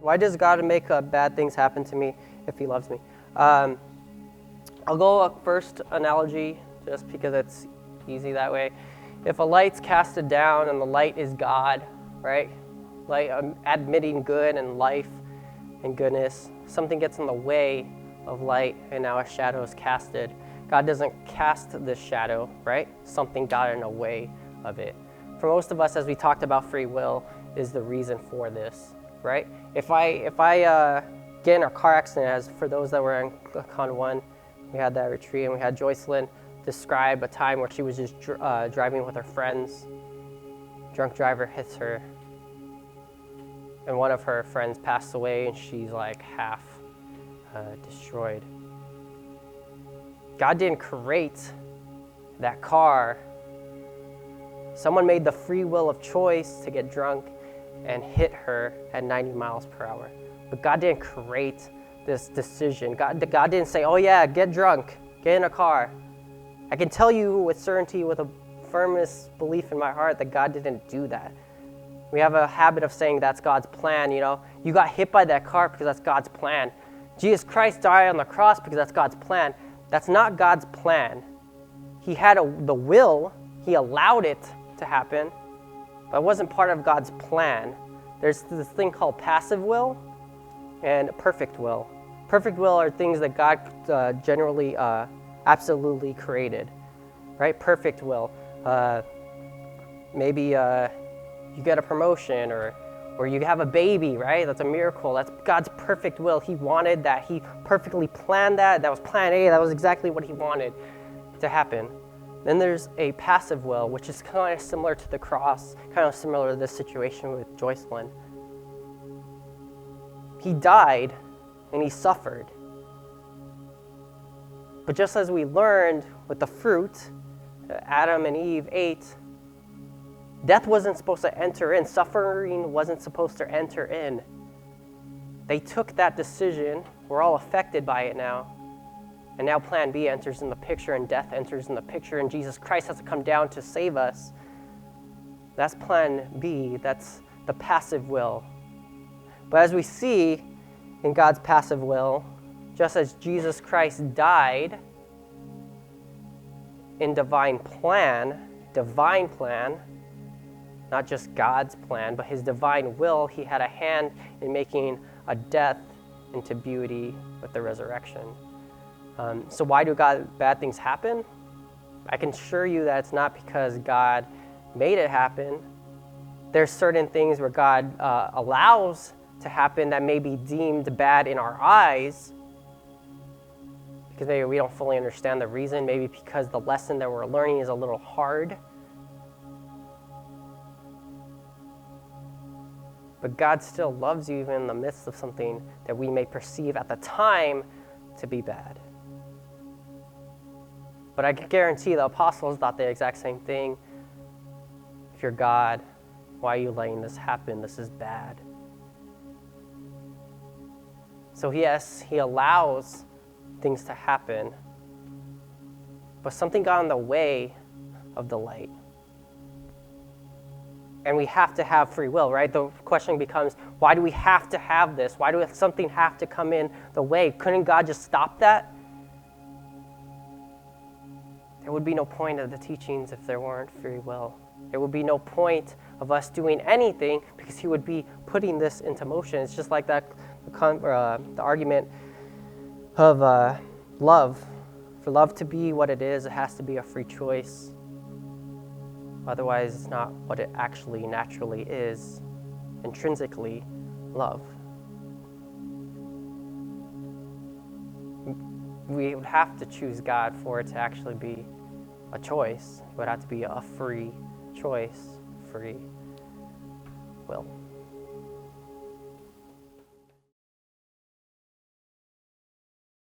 Why does God make bad things happen to me if he loves me? I'll go first analogy just because it's easy that way. If a light's casted down and the light is God, right? Light, admitting good and life and goodness, something gets in the way of light and now a shadow is casted. God doesn't cast this shadow, right? Something got in the way of it. For most of us, as we talked about, free will is the reason for this, right? If I get in a car accident, as for those that were in Con 1, we had that retreat and we had Joycelyn describe a time where she was just driving with her friends. Drunk driver hits her and one of her friends passed away and she's like half destroyed. God didn't create that car. Someone made the free will of choice to get drunk and hit her at 90 miles per hour. But God didn't create this decision. God didn't say, oh yeah, get drunk, get in a car. I can tell you with certainty, with a firmest belief in my heart, that God didn't do that. We have a habit of saying that's God's plan, you know. You got hit by that car because that's God's plan. Jesus Christ died on the cross because that's God's plan. That's not God's plan. He had the will, he allowed it to happen, but it wasn't part of God's plan. There's this thing called passive will and perfect will. Perfect will are things that God generally absolutely created, right? Perfect will. Maybe you get a promotion or you have a baby, right? That's a miracle. That's God's perfect will. He wanted that. He perfectly planned that. That was plan A. That was exactly what he wanted to happen. Then there's a passive will, which is kind of similar to the cross, kind of similar to this situation with Joycelyn. He died and he suffered. But just as we learned with the fruit that Adam and Eve ate, death wasn't supposed to enter in. Suffering wasn't supposed to enter in. They took that decision. We're all affected by it now. And now plan B enters in the picture and death enters in the picture and Jesus Christ has to come down to save us. That's plan B. That's the passive will. But as we see in God's passive will, just as Jesus Christ died in divine plan, not just God's plan, but his divine will, he had a hand in making a death into beauty with the resurrection. So why do bad things happen? I can assure you that it's not because God made it happen. There's certain things where God allows to happen that may be deemed bad in our eyes because maybe we don't fully understand the reason, maybe because the lesson that we're learning is a little hard. But God still loves you even in the midst of something that we may perceive at the time to be bad. But I can guarantee the apostles thought the exact same thing. If you're God, why are you letting this happen? This is bad. So yes, he allows things to happen, but something got in the way of the light. And we have to have free will, right? The question becomes, why do we have to have this? Why do something have to come in the way? Couldn't God just stop that? There would be no point of the teachings if there weren't free will. There would be no point of us doing anything because he would be putting this into motion. It's just like that, the argument of love. For love to be what it is has to be a free choice. Otherwise, it's not what it actually naturally is, intrinsically love. We would have to choose God for it to actually be a choice. It would have to be a free choice, free will.